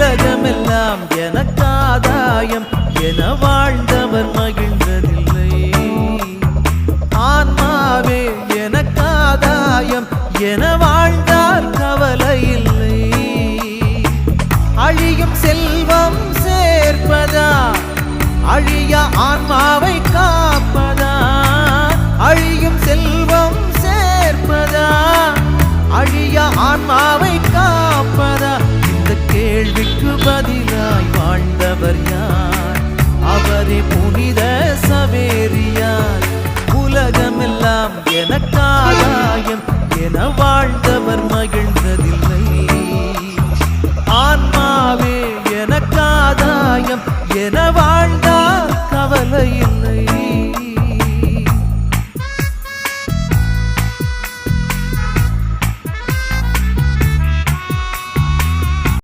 உலகமெல்லாம் எனக்காதாயம் என வாழ்ந்தவர் மகிழ்ந்ததில்லை. ஆன்மாவே எனக்காதாயம் என வாழ்ந்தார் கவலை இல்லை. அழியும் செல்வம் சேர்ப்பதா அழிய ஆன்மாவை காப்பதா? அழியும் செல்வம் சேர்ப்பதா அழிய ஆன்மாவை காப்பதா? இந்த கேள்விக்கு பதிலாய் வாழ்ந்தவர் யார்? அவரே புனித சவேரியார். உலகமெல்லாம் எனக்காதாயம் என வாழ்ந்தவர் மகிழ்ந்ததில்லை. ஆன்மாவே எனக்காதாயம் என வாழ்ந்தார் கவலை இல்லை.